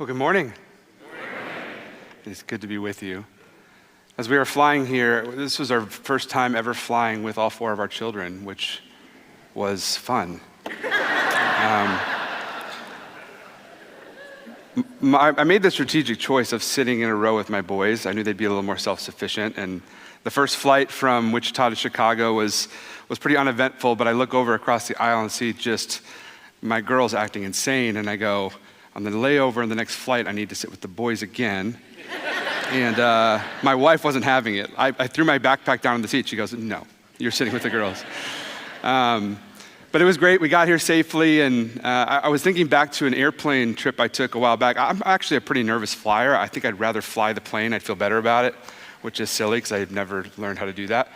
Well, good morning. It's good to be with you. As we are flying here, this was our first time ever flying with all four of our children, which was fun. I made the strategic choice of sitting in a row with my boys. I knew they'd be a little more self-sufficient, and the first flight from Wichita to Chicago was pretty uneventful, but I look over across the aisle and see just my girls acting insane, and I go, on the layover in the next flight, I need to sit with the boys again. And my wife wasn't having it. I threw my backpack down on the seat. She goes, no, you're sitting with the girls. But it was great. We got here safely, and I was thinking back to an airplane trip I took a while back. I'm actually a pretty nervous flyer. I think I'd rather fly the plane. I'd feel better about it, which is silly because I've never learned how to do that.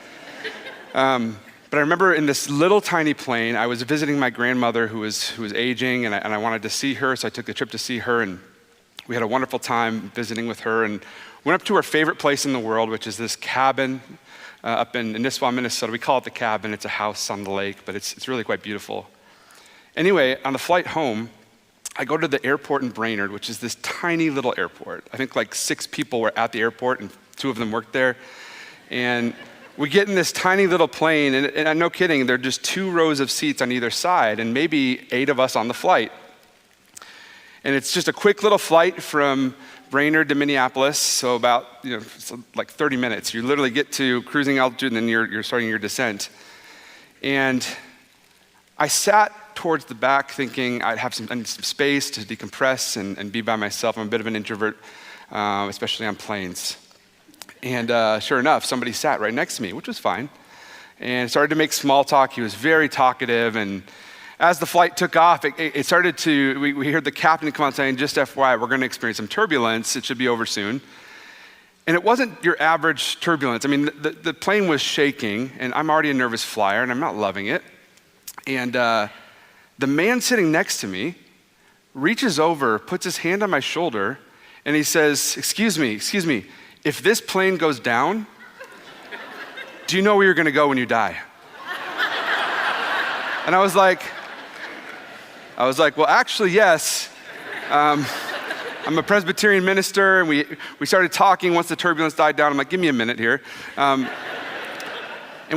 But I remember in this little tiny plane, I was visiting my grandmother who was aging, and I wanted to see her, so I took the trip to see her, and we had a wonderful time visiting with her, and went up to her favorite place in the world, which is this cabin up in Nisswa, Minnesota. We call it the cabin. It's a house on the lake, but it's really quite beautiful. Anyway, on the flight home, I go to the airport in Brainerd, which is this tiny little airport. I think like 6 people were at the airport, and 2 of them worked there. And we get in this tiny little plane, and I'm no kidding, there are just 2 rows of seats on either side, and maybe 8 of us on the flight. And it's just a quick little flight from Brainerd to Minneapolis, so about like 30 minutes. You literally get to cruising altitude, and then you're starting your descent. And I sat towards the back thinking I need some space to decompress and be by myself. I'm a bit of an introvert, especially on planes. And sure enough, somebody sat right next to me, which was fine, and started to make small talk. He was very talkative, and as the flight took off, it started to, we heard the captain come out saying, just FYI, we're going to experience some turbulence. It should be over soon. And it wasn't your average turbulence. I mean, the plane was shaking, and I'm already a nervous flyer, and I'm not loving it. And the man sitting next to me reaches over, puts his hand on my shoulder, and he says, excuse me, if this plane goes down, do you know where you're going to go when you die? And I was like, well, actually, yes. I'm a Presbyterian minister, and we started talking once the turbulence died down. I'm like, give me a minute here. And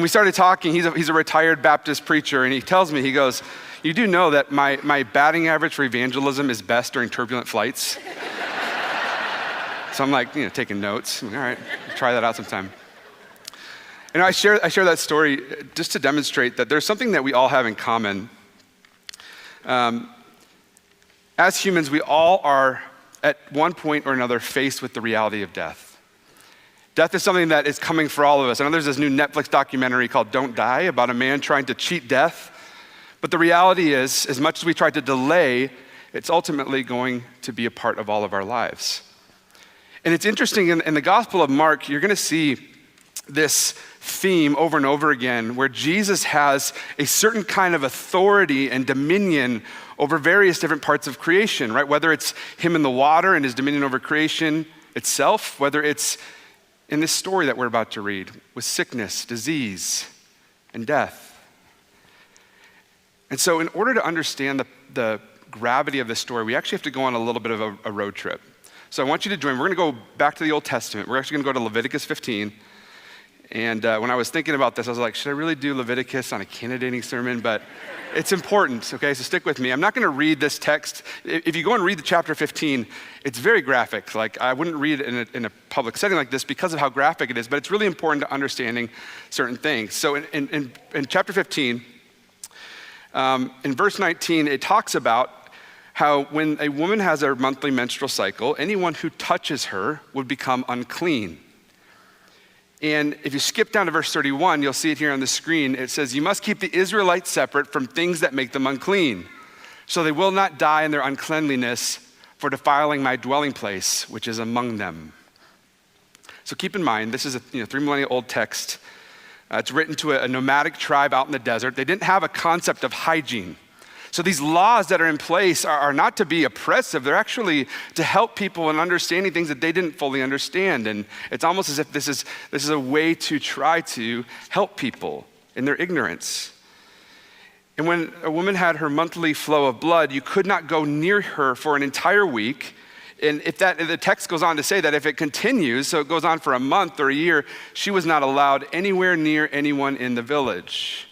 we started talking. He's a retired Baptist preacher, and he tells me, he goes, you do know that my batting average for evangelism is best during turbulent flights? So I'm like, taking notes. All right, try that out sometime. And I share that story just to demonstrate that there's something that we all have in common. As humans, we all are at one point or another faced with the reality of death. Death is something that is coming for all of us. I know there's this new Netflix documentary called Don't Die about a man trying to cheat death. But the reality is, as much as we try to delay, it's ultimately going to be a part of all of our lives. And it's interesting, in the Gospel of Mark, you're going to see this theme over and over again where Jesus has a certain kind of authority and dominion over various different parts of creation, right? Whether it's him in the water and his dominion over creation itself, whether it's in this story that we're about to read with sickness, disease, and death. And so in order to understand the gravity of this story, we actually have to go on a little bit of a road trip. So I want you to join. We're going to go back to the Old Testament. We're actually going to go to Leviticus 15. And when I was thinking about this, I was like, should I really do Leviticus on a candidating sermon? But it's important, okay? So stick with me. I'm not going to read this text. If you go and read the chapter 15, it's very graphic. Like, I wouldn't read it in a public setting like this because of how graphic it is, but it's really important to understanding certain things. So in chapter 15, in verse 19, it talks about how when a woman has her monthly menstrual cycle, anyone who touches her would become unclean. And if you skip down to verse 31, you'll see it here on the screen. It says, you must keep the Israelites separate from things that make them unclean, so they will not die in their uncleanliness for defiling my dwelling place, which is among them. So keep in mind, this is a 3 millennia old text. It's written to a nomadic tribe out in the desert. They didn't have a concept of hygiene. So these laws that are in place are not to be oppressive. They're actually to help people in understanding things that they didn't fully understand. And it's almost as if this is a way to try to help people in their ignorance. And when a woman had her monthly flow of blood, you could not go near her for an entire week. And the text goes on to say that if it continues, so it goes on for a month or a year, she was not allowed anywhere near anyone in the village.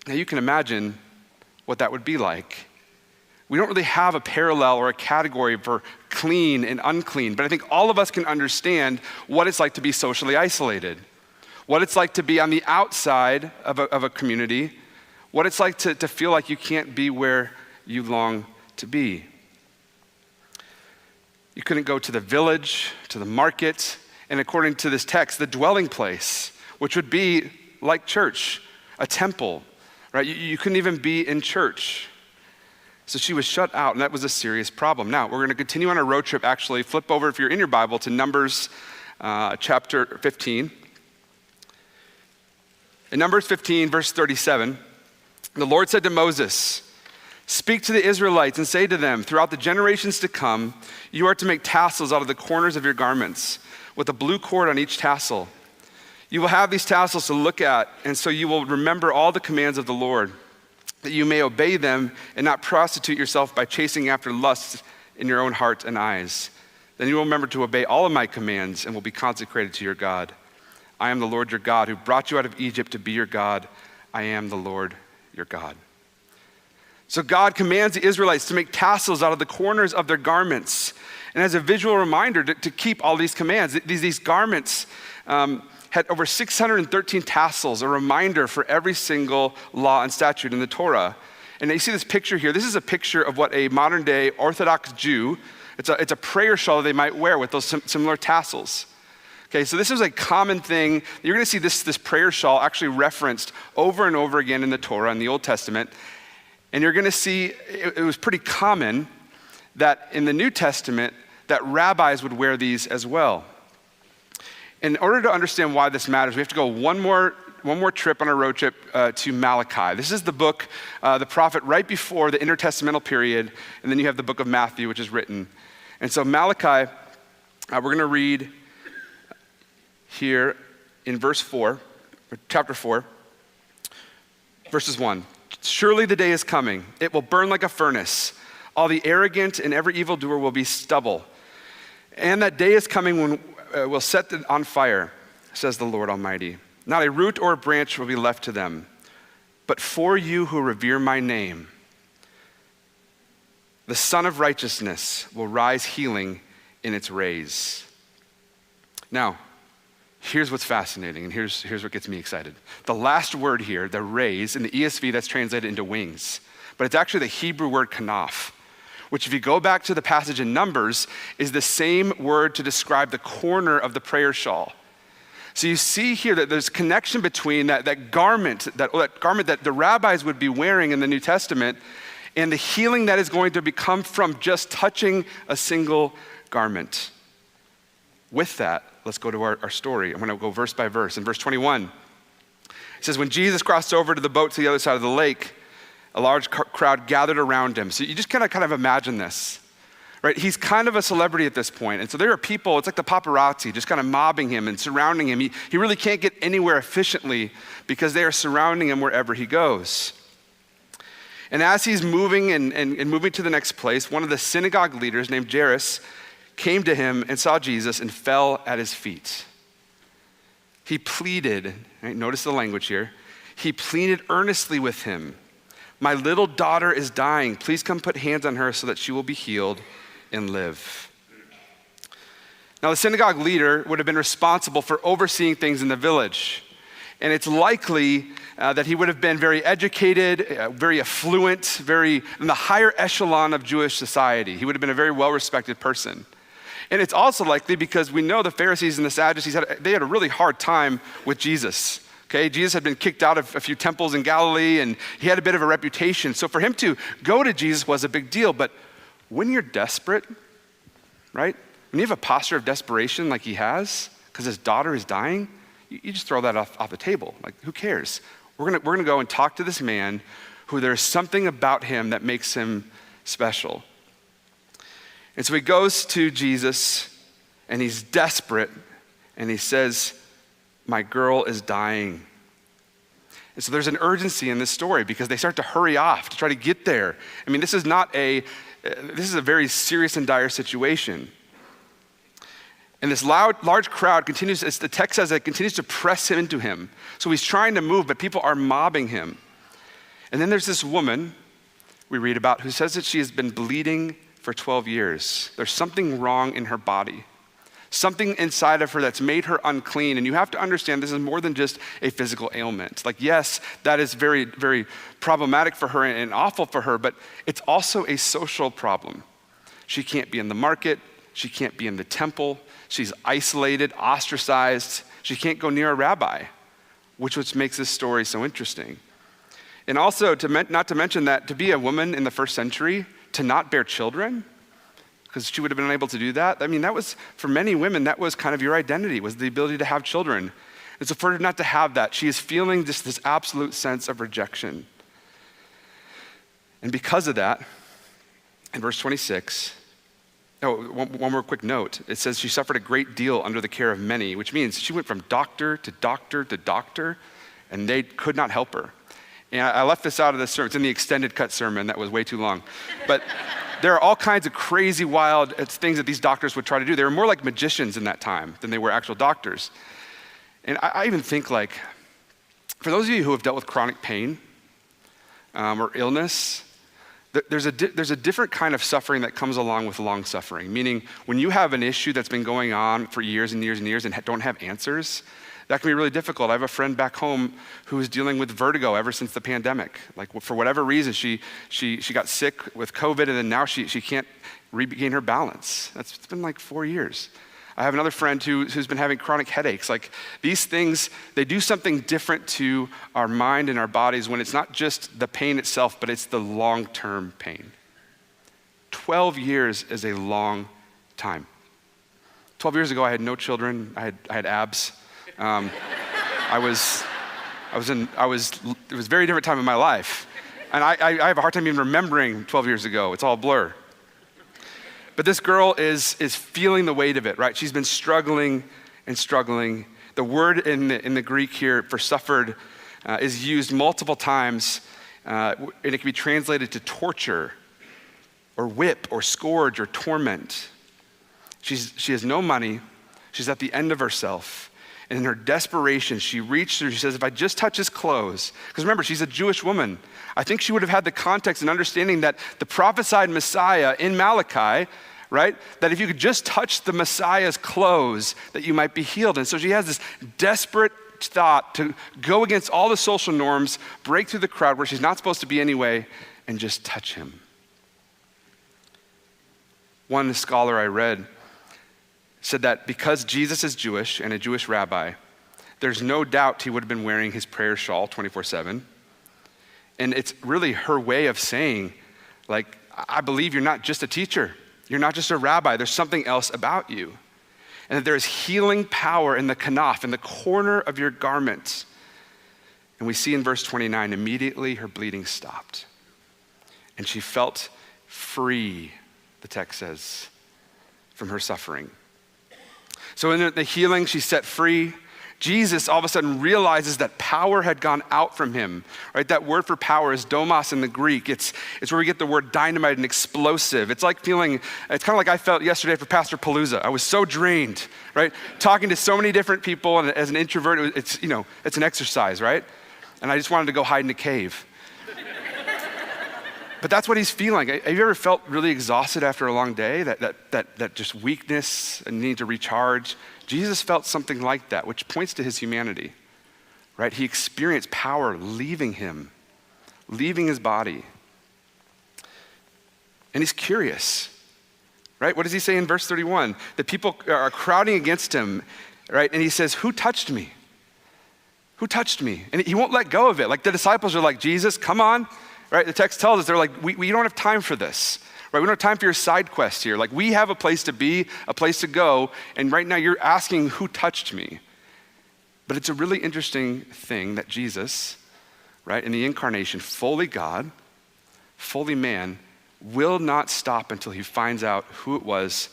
Now you can imagine what that would be like. We don't really have a parallel or a category for clean and unclean, but I think all of us can understand what it's like to be socially isolated, what it's like to be on the outside of a community, what it's like to feel like you can't be where you long to be. You couldn't go to the village, to the market, and according to this text, the dwelling place, which would be like church, a temple, right? You couldn't even be in church. So she was shut out, and that was a serious problem. Now, we're going to continue on a road trip, actually. Flip over, if you're in your Bible, to Numbers chapter 15. In Numbers 15, verse 37, the Lord said to Moses, "Speak to the Israelites and say to them, throughout the generations to come, you are to make tassels out of the corners of your garments, with a blue cord on each tassel. You will have these tassels to look at, and so you will remember all the commands of the Lord, that you may obey them and not prostitute yourself by chasing after lusts in your own heart and eyes. Then you will remember to obey all of my commands and will be consecrated to your God. I am the Lord your God, who brought you out of Egypt to be your God. I am the Lord your God." So God commands the Israelites to make tassels out of the corners of their garments. And as a visual reminder to keep all these commands, these garments had over 613 tassels, a reminder for every single law and statute in the Torah. And you see this picture here. This is a picture of what a modern day Orthodox Jew, it's a prayer shawl that they might wear with those similar tassels. Okay, so this is a common thing. You're gonna see this prayer shawl actually referenced over and over again in the Torah, in the Old Testament. And you're gonna see it was pretty common that in the New Testament that rabbis would wear these as well. In order to understand why this matters, we have to go one more trip on a road trip to Malachi. This is the book, the prophet right before the intertestamental period, and then you have the book of Matthew, which is written. And so Malachi, we're gonna read here in verse 4, chapter 4, verses 1. "Surely the day is coming. It will burn like a furnace. All the arrogant and every evildoer will be stubble. And that day is coming when we'll set it on fire, says the Lord Almighty. Not a root or a branch will be left to them. But for you who revere my name, the Son of Righteousness will rise healing in its rays." Now, here's what's fascinating, and here's what gets me excited. The last word here, the rays, in the ESV, that's translated into wings. But it's actually the Hebrew word kanaf, which if you go back to the passage in Numbers, is the same word to describe the corner of the prayer shawl. So you see here that there's connection between that garment that the rabbis would be wearing in the New Testament and the healing that is going to become from just touching a single garment. With that, let's go to our story. I'm gonna go verse by verse. In verse 21, it says, "When Jesus crossed over to the boat to the other side of the lake, a large crowd gathered around him." So you just kind of imagine this, right? He's kind of a celebrity at this point. And so there are people, it's like the paparazzi, just kind of mobbing him and surrounding him. He really can't get anywhere efficiently because they are surrounding him wherever he goes. And as he's moving and moving to the next place, one of the synagogue leaders named Jairus came to him and saw Jesus and fell at his feet. He pleaded, right? Notice the language here. He pleaded earnestly with him. "My little daughter is dying. Please come put hands on her so that she will be healed and live." Now, the synagogue leader would have been responsible for overseeing things in the village. And it's likely that he would have been very educated, very affluent, very in the higher echelon of Jewish society. He would have been a very well-respected person. And it's also likely because we know the Pharisees and the Sadducees, they had a really hard time with Jesus. Okay, Jesus had been kicked out of a few temples in Galilee and he had a bit of a reputation. So for him to go to Jesus was a big deal. But when you're desperate, right? When you have a posture of desperation like he has, because his daughter is dying, you just throw that off the table. Like, who cares? We're gonna go and talk to this man who there's something about him that makes him special. And so he goes to Jesus and he's desperate and he says, "My girl is dying." And so there's an urgency in this story because they start to hurry off to try to get there. I mean, this is not a this is a very serious and dire situation. And this large crowd continues, as the text says, it continues to press him into him. So he's trying to move, but people are mobbing him. And then there's this woman we read about who says that she has been bleeding for 12 years. There's something wrong in her body, something inside of her that's made her unclean. And you have to understand this is more than just a physical ailment. Like, yes, that is very, very problematic for her and awful for her, but it's also a social problem. She can't be in the market. She can't be in the temple. She's isolated, ostracized. She can't go near a rabbi, which makes this story so interesting. And also, not to mention that to be a woman in the first century, to not bear children, because she would have been unable to do that. I mean, that was, for many women, that was kind of your identity, was the ability to have children. And so for her not to have that, she is feeling just this absolute sense of rejection. And because of that, in verse 26, one more quick note. It says she suffered a great deal under the care of many, which means she went from doctor to doctor to doctor, and they could not help her. And I left this out of the sermon. It's in the extended cut sermon that was way too long. But there are all kinds of crazy, wild things that these doctors would try to do. They were more like magicians in that time than they were actual doctors. And I even think, like, for those of you who have dealt with chronic pain or illness, there's a different kind of suffering that comes along with long suffering, meaning when you have an issue that's been going on for years and years and years and don't have answers, that can be really difficult. I have a friend back home who is dealing with vertigo ever since the pandemic. Like, for whatever reason, she got sick with COVID, and then now she can't regain her balance. It's been like 4 years. I have another friend who's been having chronic headaches. Like, these things, they do something different to our mind and our bodies when it's not just the pain itself, but it's the long-term pain. 12 years is a long time. 12 years ago, I had no children. I had abs. It was a very different time in my life. And I have a hard time even remembering 12 years ago. It's all a blur. But this girl is feeling the weight of it, right? She's been struggling and struggling. The word in the Greek here for suffered is used multiple times, and it can be translated to torture or whip or scourge or torment. She has no money. She's at the end of herself. And in her desperation, she reached through, she says, if I just touch his clothes, because remember, she's a Jewish woman. I think she would have had the context and understanding that the prophesied Messiah in Malachi, right, that if you could just touch the Messiah's clothes, that you might be healed. And so she has this desperate thought to go against all the social norms, break through the crowd where she's not supposed to be anyway, and just touch him. One scholar I read said that because Jesus is Jewish and a Jewish rabbi, there's no doubt he would have been wearing his prayer shawl 24/7. And it's really her way of saying, like, I believe you're not just a teacher. You're not just a rabbi. There's something else about you. And that there is healing power in the kanaf, in the corner of your garment. And we see in verse 29, immediately her bleeding stopped. And she felt free, the text says, from her suffering. So in the healing, she's set free. Jesus all of a sudden realizes that power had gone out from him, right? That word for power is domos in the Greek. It's where we get the word dynamite and explosive. It's kind of like I felt yesterday for Pastor Palooza. I was so drained, right? Talking to so many different people, and as an introvert, it's an exercise, right? And I just wanted to go hide in a cave. But that's what he's feeling. Have you ever felt really exhausted after a long day? That just weakness and need to recharge? Jesus felt something like that, which points to his humanity, right? He experienced power leaving him, leaving his body. And he's curious, right? What does he say in verse 31? The people are crowding against him, right? And he says, who touched me? Who touched me? And he won't let go of it. Like, the disciples are like, Jesus, come on. Right, the text tells us, they're like, we don't have time for this, right? We don't have time for your side quest here. Like, we have a place to be, a place to go, and right now you're asking who touched me. But it's a really interesting thing that Jesus, right, in the incarnation, fully God, fully man, will not stop until he finds out who it was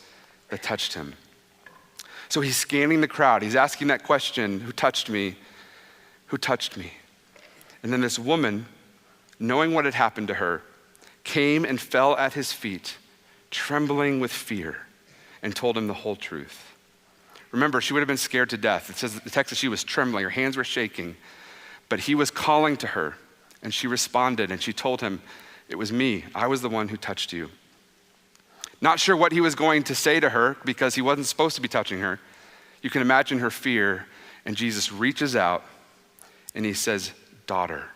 that touched him. So he's scanning the crowd. He's asking that question, who touched me? Who touched me? And then this woman, knowing what had happened to her, came and fell at his feet, trembling with fear, and told him the whole truth. Remember, she would have been scared to death. It says the text that she was trembling, her hands were shaking, but he was calling to her, and she responded, and she told him, "It was me. I was the one who touched you." Not sure what he was going to say to her because he wasn't supposed to be touching her. You can imagine her fear, and Jesus reaches out and he says, "Daughter."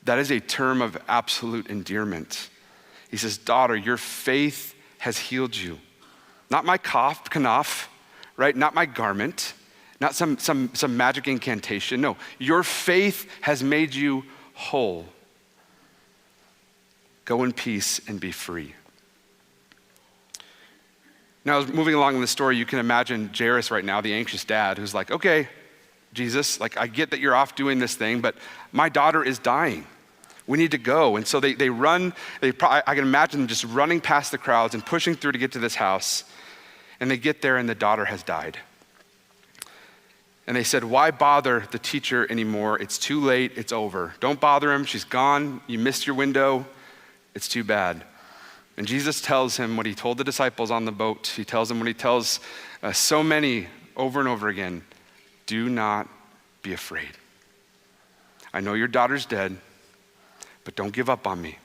That is a term of absolute endearment. He says, "Daughter, your faith has healed you." Not my kanaf, right? Not my garment, not some magic incantation. No, your faith has made you whole. Go in peace and be free. Now, as moving along in the story, you can imagine Jairus right now, the anxious dad, who's like, "Okay, Jesus, like I get that you're off doing this thing, but my daughter is dying. We need to go." And so they run, I can imagine them just running past the crowds and pushing through to get to this house. And they get there and the daughter has died. And they said, "Why bother the teacher anymore? It's too late, it's over. Don't bother him, she's gone, you missed your window, it's too bad." And Jesus tells him what he told the disciples on the boat. He tells them what he tells so many over and over again: do not be afraid. I know your daughter's dead, but don't give up on me.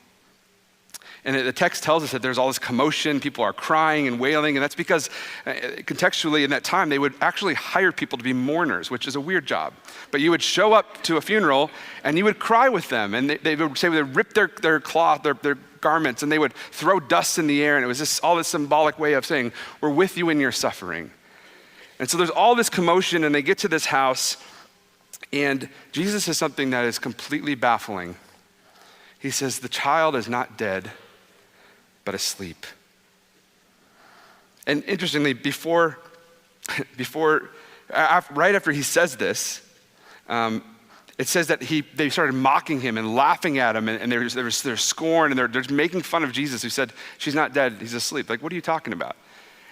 And the text tells us that there's all this commotion, people are crying and wailing, and that's because contextually in that time, they would actually hire people to be mourners, which is a weird job. But you would show up to a funeral and you would cry with them, and they would say they would rip their cloth, their garments, and they would throw dust in the air, and it was just all this symbolic way of saying, we're with you in your suffering. And so there's all this commotion, and they get to this house, and Jesus says something that is completely baffling. He says, the child is not dead, but asleep. And interestingly, right after he says this, it says that they started mocking him and laughing at him, and there's scorn, and they're making fun of Jesus, who said, she's not dead, he's asleep. Like, what are you talking about?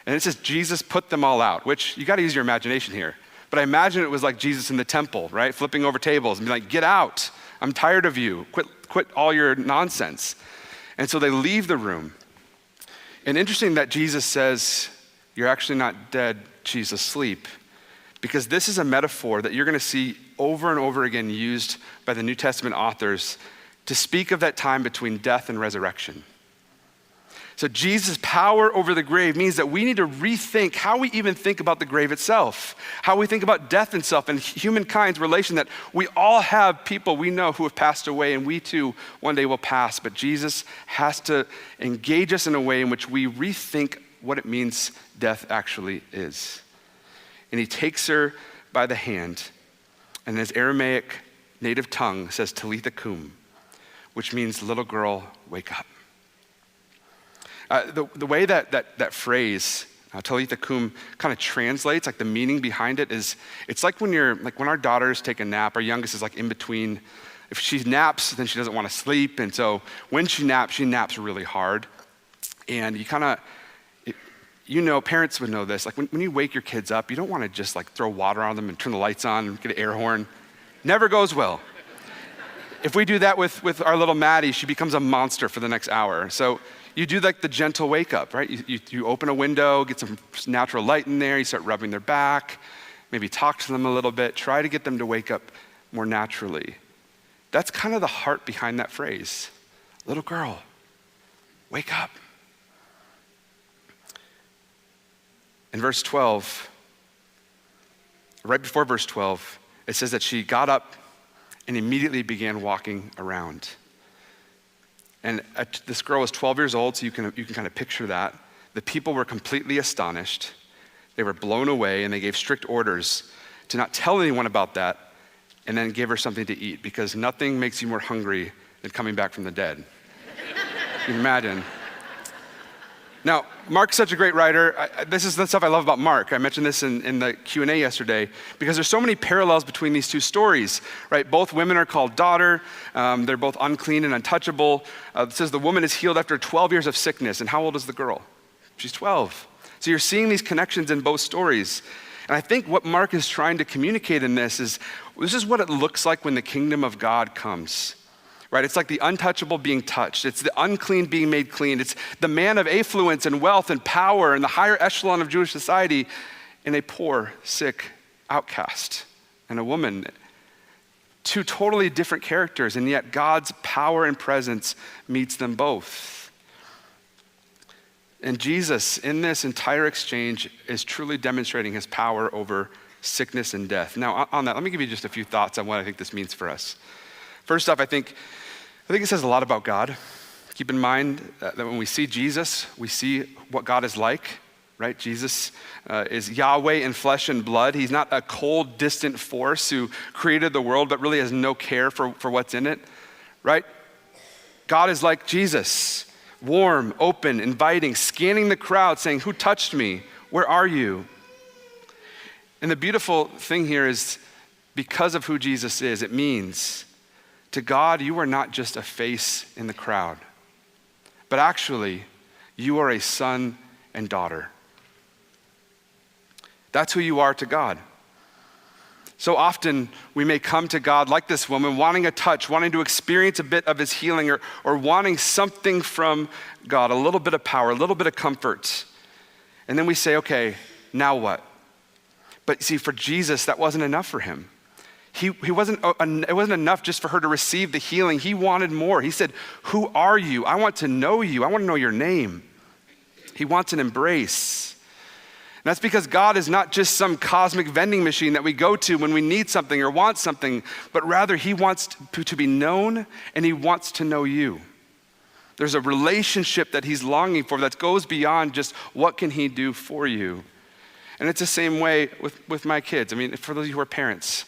And it says Jesus put them all out, which you got to use your imagination here. But I imagine it was like Jesus in the temple, right? Flipping over tables and being like, get out. I'm tired of you. Quit all your nonsense. And so they leave the room. And interesting that Jesus says, you're actually not dead, she's asleep. Because this is a metaphor that you're going to see over and over again used by the New Testament authors to speak of that time between death and resurrection. So Jesus' power over the grave means that we need to rethink how we even think about the grave itself, how we think about death itself and humankind's relation, that we all have people we know who have passed away, and we too one day will pass. But Jesus has to engage us in a way in which we rethink what it means death actually is. And he takes her by the hand, and his Aramaic native tongue says Talitha kum, which means little girl, wake up. The way that phrase, Talitha kum, kind of translates, like the meaning behind it is, it's like when our daughters take a nap, our youngest is like in between. If she naps, then she doesn't want to sleep. And so when she naps really hard. And you kind of, parents would know this, like when you wake your kids up, you don't want to just like throw water on them and turn the lights on and get an air horn. Never goes well. If we do that with our little Maddie, she becomes a monster for the next hour. So you do like the gentle wake up, right? You open a window, get some natural light in there, you start rubbing their back, maybe talk to them a little bit, try to get them to wake up more naturally. That's kind of the heart behind that phrase. Little girl, wake up. In verse 12, right before verse 12, it says that she got up and immediately began walking around. And this girl was 12 years old, so you can kind of picture that. The people were completely astonished. They were blown away, and they gave strict orders to not tell anyone about that, and then give her something to eat, because nothing makes you more hungry than coming back from the dead. You can imagine. Now, Mark's such a great writer. This is the stuff I love about Mark. I mentioned this in the Q&A yesterday, because there's so many parallels between these two stories, right? Both women are called daughter. They're both unclean and untouchable. It says the woman is healed after 12 years of sickness. And how old is the girl? She's 12. So you're seeing these connections in both stories. And I think what Mark is trying to communicate in this is what it looks like when the kingdom of God comes. right? It's like the untouchable being touched. It's the unclean being made clean. It's the man of affluence and wealth and power and the higher echelon of Jewish society and a poor, sick outcast and a woman. Two totally different characters, and yet God's power and presence meets them both. And Jesus, in this entire exchange, is truly demonstrating his power over sickness and death. Now, on that, let me give you just a few thoughts on what I think this means for us. First off, I think it says a lot about God. Keep in mind that when we see Jesus, we see what God is like, right? Jesus is Yahweh in flesh and blood. He's not a cold, distant force who created the world but really has no care for what's in it, right? God is like Jesus, warm, open, inviting, scanning the crowd, saying, "Who touched me? Where are you?" And the beautiful thing here is because of who Jesus is, it means to God, you are not just a face in the crowd, but actually, you are a son and daughter. That's who you are to God. So often, we may come to God like this woman, wanting a touch, wanting to experience a bit of his healing, or wanting something from God, a little bit of power, a little bit of comfort. And then we say, okay, now what? But see, for Jesus, that wasn't enough for him. It wasn't enough just for her to receive the healing. He wanted more. He said, "Who are you? I want to know you. I want to know your name." He wants an embrace. And that's because God is not just some cosmic vending machine that we go to when we need something or want something, but rather he wants to be known and he wants to know you. There's a relationship that he's longing for that goes beyond just what can he do for you. And it's the same way with my kids. I mean, for those of you who are parents,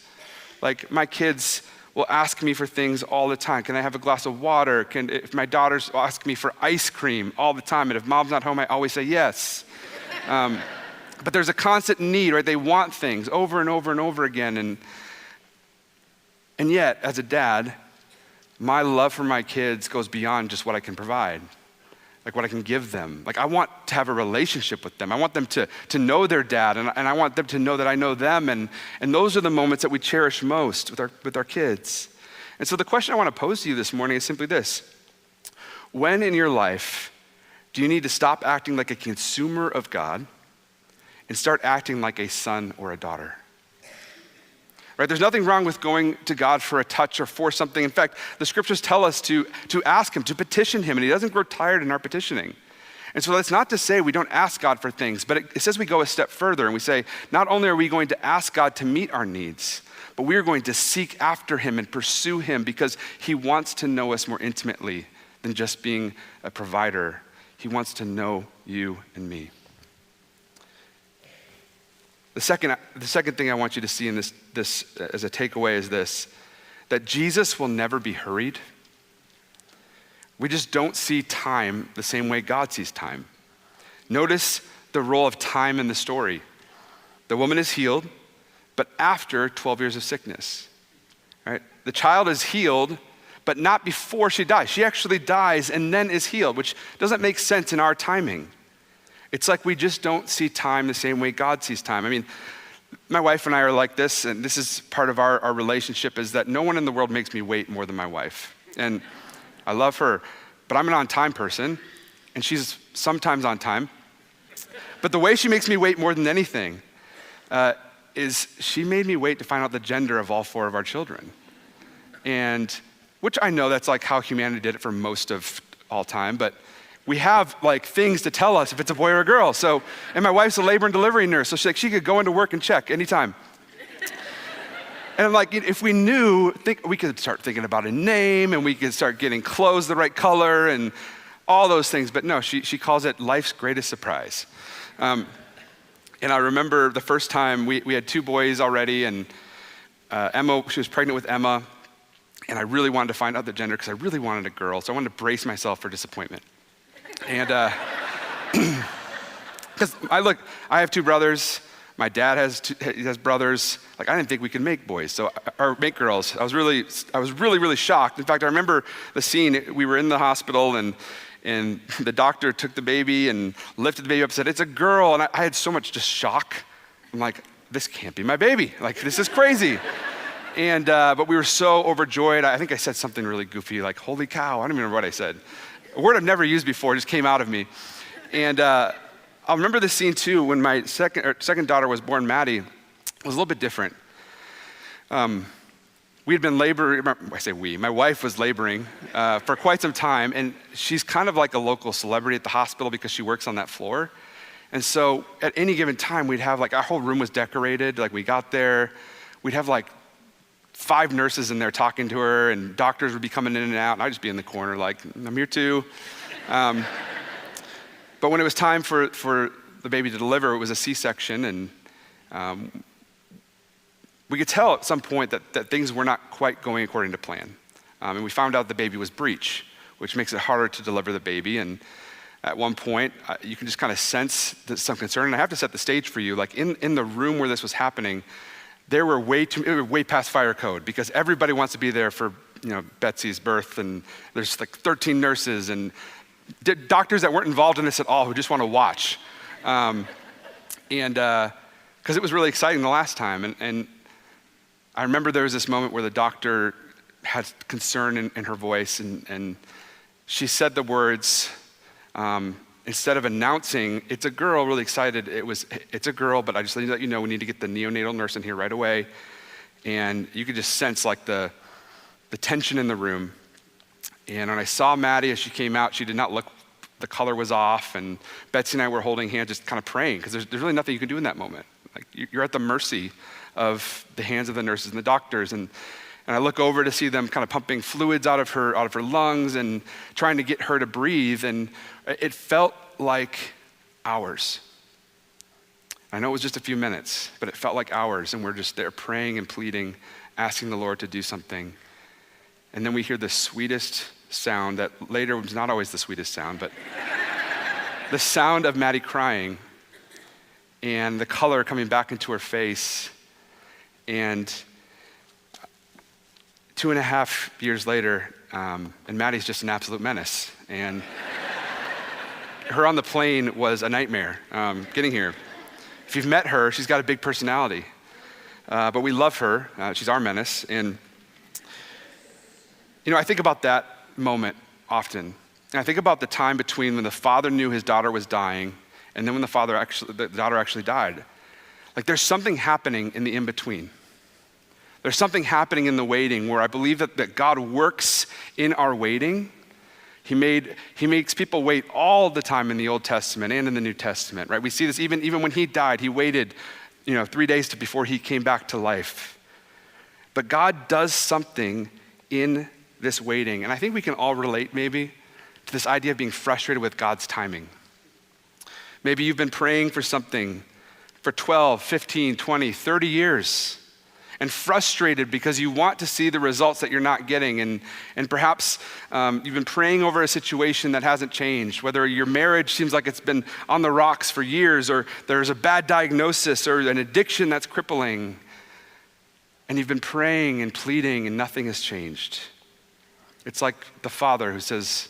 like my kids will ask me for things all the time. Can I have a glass of water? If my daughters ask me for ice cream all the time, and if mom's not home, I always say yes. But there's a constant need, right? They want things over and over and over again. And yet, as a dad, my love for my kids goes beyond just what I can provide, like what I can give them. Like I want to have a relationship with them. I want them to know their dad, and I want them to know that I know them. And those are the moments that we cherish most with our kids. And so the question I want to pose to you this morning is simply this. When in your life do you need to stop acting like a consumer of God and start acting like a son or a daughter? Right? There's nothing wrong with going to God for a touch or for something. In fact, the scriptures tell us to ask him, to petition him, and he doesn't grow tired in our petitioning. And so that's not to say we don't ask God for things, but it says we go a step further and we say, not only are we going to ask God to meet our needs, but we are going to seek after him and pursue him because he wants to know us more intimately than just being a provider. He wants to know you and me. The second thing I want you to see in this as a takeaway is this, that Jesus will never be hurried. We just don't see time the same way God sees time. Notice the role of time in the story. The woman is healed, but after 12 years of sickness, right? The child is healed, but not before she dies. She actually dies and then is healed, which doesn't make sense in our timing. It's like we just don't see time the same way God sees time. I mean, my wife and I are like this, and this is part of our relationship, is that no one in the world makes me wait more than my wife. And I love her, but I'm an on-time person, and she's sometimes on time. But the way she makes me wait more than anything is she made me wait to find out the gender of all 4 of our children. And which I know that's like how humanity did it for most of all time, but we have like things to tell us if it's a boy or a girl. So, and my wife's a labor and delivery nurse, so she could go into work and check anytime. And I'm like, if we knew, we could start thinking about a name and we could start getting clothes the right color and all those things. But no, she calls it life's greatest surprise. And I remember the first time we had 2 boys already, and Emma, she was pregnant with Emma, and I really wanted to find out the gender because I really wanted a girl. So I wanted to brace myself for disappointment. And because I have 2 brothers. My dad has brothers. Like I didn't think we could make boys, or make girls. I was really shocked. In fact, I remember the scene. We were in the hospital, and the doctor took the baby and lifted the baby up and said, "It's a girl." And I had so much just shock. I'm like, this can't be my baby. Like this is crazy. But we were so overjoyed. I think I said something really goofy, like, holy cow. I don't even remember what I said. A word I've never used before just came out of me. And I'll remember this scene too, when my second daughter was born, Maddie. It was a little bit different. We had been laboring, I say we, my wife was laboring for quite some time, and she's kind of like a local celebrity at the hospital because she works on that floor. And so at any given time, we'd have like, our whole room was decorated. Like we got there, we'd have like 5 nurses in there talking to her, and doctors would be coming in and out, and I'd just be in the corner like, I'm here too. But when it was time for the baby to deliver, it was a C-section, and we could tell at some point that things were not quite going according to plan. And we found out the baby was breech, which makes it harder to deliver the baby. And at one point, you can just kind of sense some concern. And I have to set the stage for you. Like in the room where this was happening, it was way past fire code, because everybody wants to be there for Betsy's birth. And there's like 13 nurses and doctors that weren't involved in this at all who just want to watch. Because it was really exciting the last time. And I remember there was this moment where the doctor had concern in her voice, and she said the words, instead of announcing, it's a girl, really excited, it's a girl, but I just need to let you know we need to get the neonatal nurse in here right away. And you could just sense like the tension in the room. And when I saw Maddie as she came out, she did not look, the color was off, and Betsy and I were holding hands just kind of praying, because there's really nothing you can do in that moment. Like you're at the mercy of the hands of the nurses and the doctors. And I look over to see them kind of pumping fluids out of her lungs and trying to get her to breathe. And it felt like hours. I know it was just a few minutes, but it felt like hours. And we're just there praying and pleading, asking the Lord to do something. And then we hear the sweetest sound that later was not always the sweetest sound, but the sound of Maddie crying and the color coming back into her face. And 2.5 years later, and Maddie's just an absolute menace. And her on the plane was a nightmare getting here. If you've met her, she's got a big personality. But we love her. She's our menace. And, I think about that moment often. And I think about the time between when the father knew his daughter was dying and then when the daughter actually died. Like there's something happening in the in-between. There's something happening in the waiting where I believe that God works in our waiting. He makes people wait all the time in the Old Testament and in the New Testament, right? We see this even when he died, he waited 3 days before he came back to life. But God does something in this waiting. And I think we can all relate maybe to this idea of being frustrated with God's timing. Maybe you've been praying for something for 12, 15, 20, 30 years and frustrated because you want to see the results that you're not getting. And perhaps you've been praying over a situation that hasn't changed, whether your marriage seems like it's been on the rocks for years, or there's a bad diagnosis or an addiction that's crippling. And you've been praying and pleading and nothing has changed. It's like the Father who says,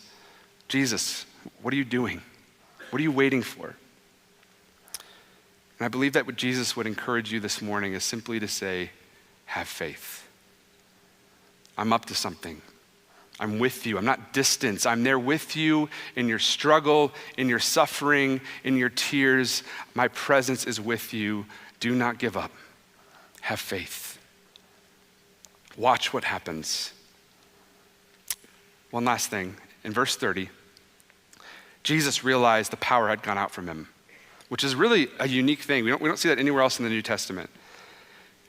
Jesus, what are you doing? What are you waiting for? And I believe that what Jesus would encourage you this morning is simply to say, have faith. I'm up to something. I'm with you. I'm not distant. I'm there with you in your struggle, in your suffering, in your tears. My presence is with you. Do not give up. Have faith. Watch what happens. One last thing. In verse 30, Jesus realized the power had gone out from him, which is really a unique thing. We don't see that anywhere else in the New Testament.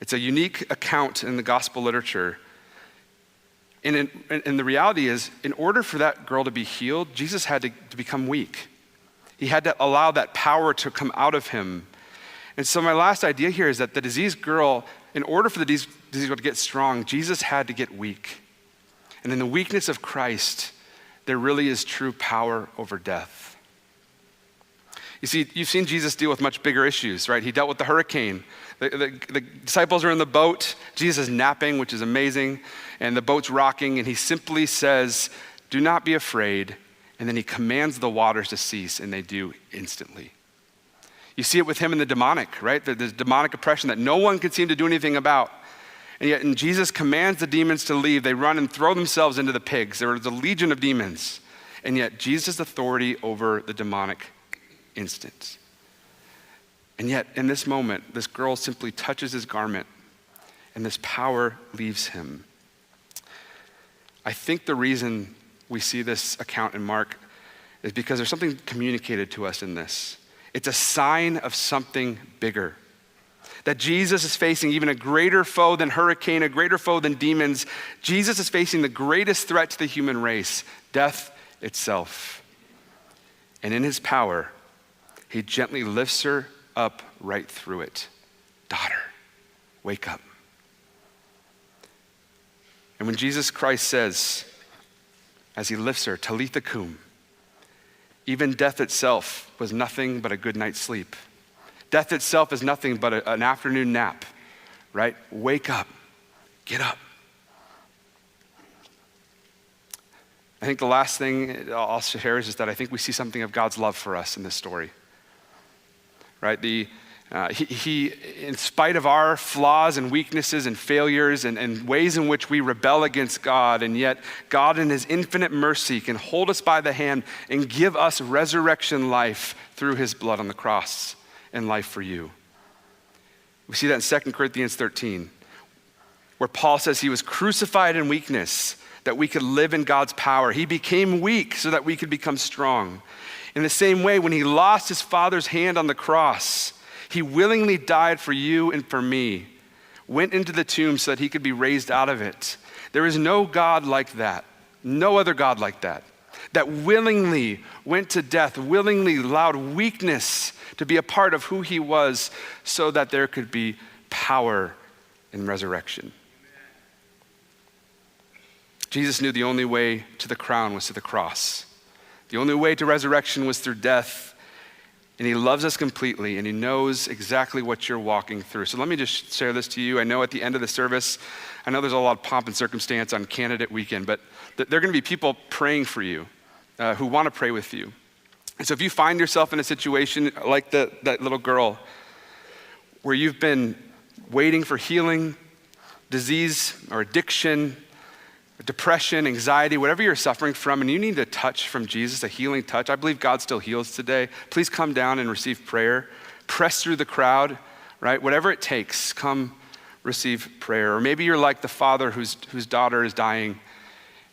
It's a unique account in the gospel literature. And the reality is, in order for that girl to be healed, Jesus had to become weak. He had to allow that power to come out of him. And so my last idea here is that the diseased girl, in order for the diseased girl to get strong, Jesus had to get weak. And in the weakness of Christ, there really is true power over death. You see, you've seen Jesus deal with much bigger issues, right? He dealt with the hurricane. The disciples are in the boat. Jesus is napping, which is amazing. And the boat's rocking, and he simply says, do not be afraid. And then he commands the waters to cease, and they do instantly. You see it with him and the demonic, right? There's demonic oppression that no one could seem to do anything about. And yet, when Jesus commands the demons to leave, they run and throw themselves into the pigs. There was a legion of demons. And yet, Jesus' authority over the demonic instant. And yet, in this moment, this girl simply touches his garment, and this power leaves him. I think the reason we see this account in Mark is because there's something communicated to us in this. It's a sign of something bigger. That Jesus is facing even a greater foe than hurricane, a greater foe than demons. Jesus is facing the greatest threat to the human race, death itself. And in his power, he gently lifts her up right through it. Daughter, wake up. And when Jesus Christ says, as he lifts her, Talitha cum, even death itself was nothing but a good night's sleep. Death itself is nothing but an afternoon nap, right? Wake up, get up. I think the last thing I'll share is just that I think we see something of God's love for us in this story, right? He, in spite of our flaws and weaknesses and failures and ways in which we rebel against God, and yet God in his infinite mercy can hold us by the hand and give us resurrection life through his blood on the cross and life for you. We see that in 2 Corinthians 13, where Paul says he was crucified in weakness that we could live in God's power. He became weak so that we could become strong. In the same way, when he lost his Father's hand on the cross, he willingly died for you and for me, went into the tomb so that he could be raised out of it. There is no God like that, no other God like that willingly went to death, willingly allowed weakness to be a part of who he was so that there could be power in resurrection. Jesus knew the only way to the crown was to the cross. The only way to resurrection was through death. And he loves us completely, and he knows exactly what you're walking through. So let me just share this to you. I know at the end of the service, I know there's a lot of pomp and circumstance on candidate weekend, but there are going to be people praying for you who want to pray with you. And so if you find yourself in a situation like that little girl where you've been waiting for healing, disease, or addiction, depression, anxiety, whatever you're suffering from, and you need a touch from Jesus, a healing touch. I believe God still heals today. Please come down and receive prayer. Press through the crowd, right? Whatever it takes, come receive prayer. Or maybe you're like the father whose daughter is dying,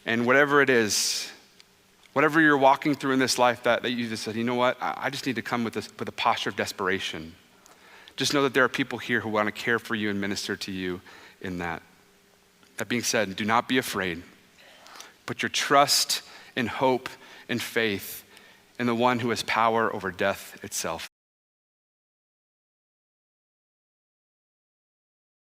and whatever it is, whatever you're walking through in this life that you just said, you know what, I just need to come with a posture of desperation. Just know that there are people here who want to care for you and minister to you in that. That being said, do not be afraid. Put your trust and hope and faith in the one who has power over death itself.